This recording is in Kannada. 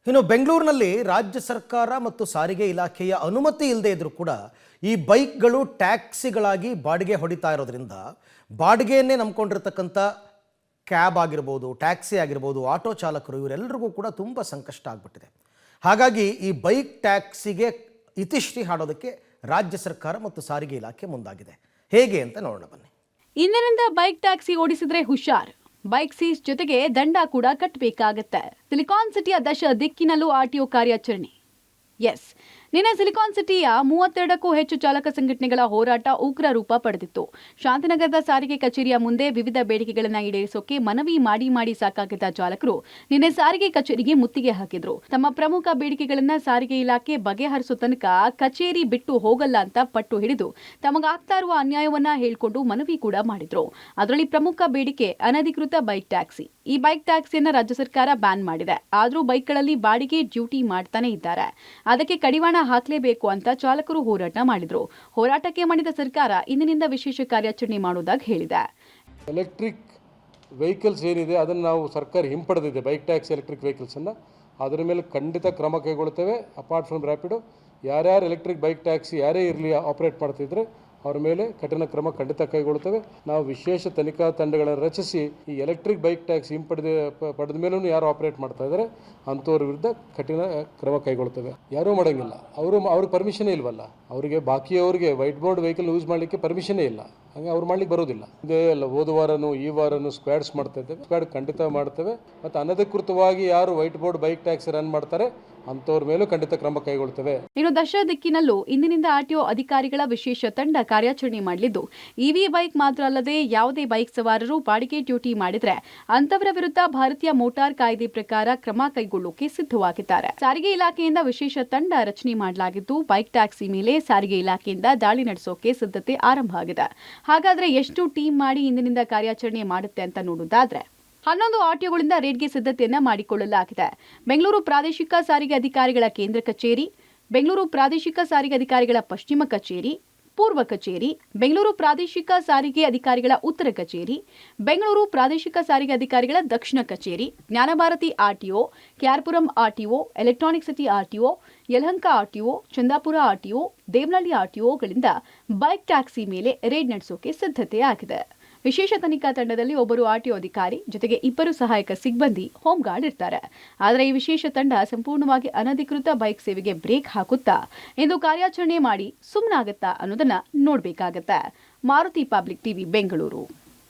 ಇನ್ನು ಬೆಂಗಳೂರಿನಲ್ಲಿ ರಾಜ್ಯ ಸರ್ಕಾರ ಮತ್ತು ಸಾರಿಗೆ ಇಲಾಖೆಯ ಅನುಮತಿ ಇಲ್ಲದೆ ಇದ್ರೂ ಕೂಡ ಈ ಬೈಕ್ಗಳು ಟ್ಯಾಕ್ಸಿಗಳಾಗಿ ಬಾಡಿಗೆ ಹೊಡಿತಾ ಇರೋದ್ರಿಂದ ಬಾಡಿಗೆಯನ್ನೇ ನಂಬಿಕೊಂಡಿರ್ತಕ್ಕಂಥ ಕ್ಯಾಬ್ ಆಗಿರ್ಬೋದು, ಟ್ಯಾಕ್ಸಿ ಆಗಿರ್ಬೋದು, ಆಟೋ ಚಾಲಕರು ಇವರೆಲ್ಲರಿಗೂ ಕೂಡ ತುಂಬ ಸಂಕಷ್ಟ ಆಗ್ಬಿಟ್ಟಿದೆ. ಹಾಗಾಗಿ ಈ ಬೈಕ್ ಟ್ಯಾಕ್ಸಿಗೆ ಇತಿಶ್ರೀ ಹಾಡೋದಕ್ಕೆ ರಾಜ್ಯ ಸರ್ಕಾರ ಮತ್ತು ಸಾರಿಗೆ ಇಲಾಖೆ ಮುಂದಾಗಿದೆ. ಹೇಗೆ ಅಂತ ನೋಡೋಣ ಬನ್ನಿ. ಇಂದಿನಿಂದ ಬೈಕ್ ಟ್ಯಾಕ್ಸಿ ಓಡಿಸಿದ್ರೆ ಹುಷಾರ್, ಬೈಕ್ ಸೀಸ್ ಜೊತೆಗೆ ದಂಡ ಕೂಡ ಕಟ್ಟಬೇಕಾಗತ್ತೆ. ಸಿಲಿಕಾನ್ ಸಿಟಿಯ ದಶ ದಿಕ್ಕಿನಲ್ಲೂ ಆರ್ಟಿಒ ಕಾರ್ಯಾಚರಣೆ. ಎಸ್, ನಿನ್ನೆ ಸಿಲಿಕಾನ್ ಸಿಟಿಯ 32ಕ್ಕೂ ಹೆಚ್ಚು ಚಾಲಕ ಸಂಘಟನೆಗಳ ಹೋರಾಟ ಉಗ್ರ ರೂಪ ಪಡೆದಿತ್ತು. ಶಾಂತಿನಗರದ ಸಾರಿಗೆ ಕಚೇರಿಯ ಮುಂದೆ ವಿವಿಧ ಬೇಡಿಕೆಗಳನ್ನು ಈಡೇರಿಸೋಕೆ ಮನವಿ ಮಾಡಿ ಸಾಕಾಗಿದ್ದ ಚಾಲಕರು ನಿನ್ನೆ ಸಾರಿಗೆ ಕಚೇರಿಗೆ ಮುತ್ತಿಗೆ ಹಾಕಿದ್ರು. ತಮ್ಮ ಪ್ರಮುಖ ಬೇಡಿಕೆಗಳನ್ನ ಸಾರಿಗೆ ಇಲಾಖೆ ಬಗೆಹರಿಸೋ ತನಕ ಕಚೇರಿ ಬಿಟ್ಟು ಹೋಗಲ್ಲ ಅಂತ ಪಟ್ಟು ಹಿಡಿದು ತಮಗಾಗ್ತಾ ಇರುವ ಅನ್ಯಾಯವನ್ನ ಹೇಳ್ಕೊಂಡು ಮನವಿ ಕೂಡ ಮಾಡಿದ್ರು. ಅದರಲ್ಲಿ ಪ್ರಮುಖ ಬೇಡಿಕೆ ಅನಧಿಕೃತ ಬೈಕ್ ಟ್ಯಾಕ್ಸಿ. ಈ ಬೈಕ್ ಟ್ಯಾಕ್ಸಿಯನ್ನ ರಾಜ್ಯ ಸರ್ಕಾರ ಬ್ಯಾನ್ ಮಾಡಿದೆ. ಆದ್ರೂ ಬೈಕ್ಗಳಲ್ಲಿ ಬಾಡಿಗೆ ಡ್ಯೂಟಿ ಮಾಡ್ತಾನೆ ಇದ್ದಾರೆ. ಅದಕ್ಕೆ ಕಡಿವಾಣ ಹಾಕಲೇಬೇಕು ಅಂತ ಚಾಲಕರು ಹೋರಾಟ ಮಾಡಿದ್ರು. ಹೋರಾಟಕ್ಕೆ ಮಾಡಿದ ಸರ್ಕಾರ ಇಂದಿನಿಂದ ವಿಶೇಷ ಕಾರ್ಯಾಚರಣೆ ಮಾಡುವುದಾಗಿ ಹೇಳಿದೆ. ಎಲೆಕ್ಟ್ರಿಕ್ ವೆಹಿಕಲ್ಸ್ ಏನಿದೆ ಅದನ್ನು ನಾವು ಸರ್ಕಾರ ಹಿಂಪಡೆದಿದೆ. ಬೈಕ್ ಟ್ಯಾಕ್ಸಿ ಎಲೆಕ್ಟ್ರಿಕ್ ವೆಹಿಕಲ್ಸನ್ನು ಅದರ ಮೇಲೆ ಖಂಡಿತ ಕ್ರಮ ಕೈಗೊಳ್ಳುತ್ತೇವೆ. ಅಪಾರ್ಟ್ ಫ್ರಮ್ ರ್ಯಾಪಿಡೋ ಯಾರ್ಯಾರು ಎಲೆಕ್ಟ್ರಿಕ್ ಬೈಕ್ ಟ್ಯಾಕ್ಸಿ ಯಾರೇ ಇರಲಿ ಆಪರೇಟ್ ಮಾಡ್ತಿದ್ರೆ ಅವ್ರ ಮೇಲೆ ಕಠಿಣ ಕ್ರಮ ಖಂಡಿತ ಕೈಗೊಳ್ಳುತ್ತೇವೆ. ನಾವು ವಿಶೇಷ ತನಿಖಾ ತಂಡಗಳನ್ನು ರಚಿಸಿ ಈ ಎಲೆಕ್ಟ್ರಿಕ್ ಬೈಕ್ ಟ್ಯಾಕ್ಸಿ ಪಡೆದ ಮೇಲೂ ಯಾರು ಆಪರೇಟ್ ಮಾಡ್ತಾ ಇದ್ದಾರೆ ಅಂಥವ್ರ ವಿರುದ್ಧ ಕಠಿಣ ಕ್ರಮ ಕೈಗೊಳ್ಳುತ್ತೇವೆ. ಯಾರೂ ಮಾಡೋಂಗಿಲ್ಲ, ಅವ್ರಿಗೆ ಪರ್ಮಿಷನೇ ಇಲ್ವಲ್ಲ. ಅವರಿಗೆ ಬಾಕಿಯವರಿಗೆ ವೈಟ್ ಬೋರ್ಡ್ ವೆಹಿಕಲ್ ಯೂಸ್ ಮಾಡಲಿಕ್ಕೆ ಪರ್ಮಿಷನ್ನೇ ಇಲ್ಲ, ಹಾಗೆ ಅವ್ರು ಮಾಡ್ಲಿಕ್ಕೆ ಬರೋದಿಲ್ಲ. ಇದೇ ಎಲ್ಲ ಹೋದ ವಾರನೂ ಈ ವಾರನೂ ಸ್ಕ್ವಾಡ್ಸ್ ಮಾಡ್ತಾ ಇದ್ದೇವೆ. ಸ್ಕ್ವಾಡ್ ಖಂಡಿತ ಮಾಡ್ತೇವೆ. ಮತ್ತು ಅನಧಿಕೃತವಾಗಿ ಯಾರು white board bike taxi run ಮಾಡ್ತಾರೆ ಅಂಥವ್ರ ಮೇಲೂ ಖಂಡಿತ ಕ್ರಮ ಕೈಗೊಳ್ತೇವೆ. ಇನ್ನು ದಶ ದಿಕ್ಕಿನಲ್ಲೂ ಇಂದಿನಿಂದ ಆರ್ಟಿಒ ಅಧಿಕಾರಿಗಳ ವಿಶೇಷ ತಂಡ ಕಾರ್ಯಾಚರಣೆ ಮಾಡಲಿದ್ದು, ಇವಿ ಬೈಕ್ ಮಾತ್ರ ಅಲ್ಲದೆ ಯಾವುದೇ ಬೈಕ್ ಸವಾರರು ಬಾಡಿಗೆ ಡ್ಯೂಟಿ ಮಾಡಿದ್ರೆ ಅಂತವರ ವಿರುದ್ಧ ಭಾರತೀಯ ಮೋಟಾರ್ ಕಾಯ್ದೆ ಪ್ರಕಾರ ಕ್ರಮ ಕೈಗೊಳ್ಳೋಕೆ ಸಿದ್ಧವಾಗಿದ್ದಾರೆ. ಸಾರಿಗೆ ಇಲಾಖೆಯಿಂದ ವಿಶೇಷ ತಂಡ ರಚನೆ ಮಾಡಲಾಗಿದ್ದು, ಬೈಕ್ ಟ್ಯಾಕ್ಸಿ ಮೇಲೆ ಸಾರಿಗೆ ಇಲಾಖೆಯಿಂದ ದಾಳಿ ನಡೆಸೋಕೆ ಸಿದ್ಧತೆ ಆರಂಭ ಆಗಿದೆ. ಹಾಗಾದ್ರೆ ಎಷ್ಟು ಟೀಮ್ ಮಾಡಿ ಇಂದಿನಿಂದ ಕಾರ್ಯಾಚರಣೆ ಮಾಡುತ್ತೆ ಅಂತ ನೋಡೋದಾದ್ರೆ 11 ಆರ್ಟಿಒಗಳಿಂದ ರೇಡ್ಗೆ ಸಿದ್ಧತೆಯನ್ನ ಮಾಡಿಕೊಳ್ಳಲಾಗಿದೆ. ಬೆಂಗಳೂರು ಪ್ರಾದೇಶಿಕ ಸಾರಿಗೆ ಅಧಿಕಾರಿಗಳ ಕೇಂದ್ರ ಕಚೇರಿ, ಬೆಂಗಳೂರು ಪ್ರಾದೇಶಿಕ ಸಾರಿಗೆ ಅಧಿಕಾರಿಗಳ ಪಶ್ಚಿಮ ಕಚೇರಿ, ಪೂರ್ವ ಕಚೇರಿ, ಬೆಂಗಳೂರು ಪ್ರಾದೇಶಿಕ ಸಾರಿಗೆ ಅಧಿಕಾರಿಗಳ ಉತ್ತರ ಕಚೇರಿ, ಬೆಂಗಳೂರು ಪ್ರಾದೇಶಿಕ ಸಾರಿಗೆ ಅಧಿಕಾರಿಗಳ ದಕ್ಷಿಣ ಕಚೇರಿ, Jnanabharathi RTO, KR Puram RTO, Electronic City RTO, Yelahanka RTO, Chandapura RTO, Devanahalli ಆರ್ಟಿಒಗಳಿಂದ ಬೈಕ್ ಟ್ಯಾಕ್ಸಿ ಮೇಲೆ ರೇಡ್ ನಡೆಸೋಕೆ ಸಿದ್ಧತೆ ಆಗಿದೆ. ವಿಶೇಷ ತನಿಖಾ ತಂಡದಲ್ಲಿ ಒಬ್ಬರು ಆರ್ಟಿಒ ಅಧಿಕಾರಿ ಜೊತೆಗೆ 2 ಸಹಾಯಕ ಸಿಬ್ಬಂದಿ ಹೋಮ್ ಗಾರ್ಡ್ ಇರ್ತಾರೆ. ಆದರೆ ಈ ವಿಶೇಷ ತಂಡ ಸಂಪೂರ್ಣವಾಗಿ ಅನಧಿಕೃತ ಬೈಕ್ ಸೇವೆಗೆ ಬ್ರೇಕ್ ಹಾಕುತ್ತಾ ಎಂದು ಕಾರ್ಯಾಚರಣೆ ಮಾಡಿ ಸುಮ್ಮನಾಗತ್ತಾ ಅನ್ನೋದನ್ನ ನೋಡ್ಬೇಕಾಗತ್ತೆ. Maruti Public TV, Bengaluru.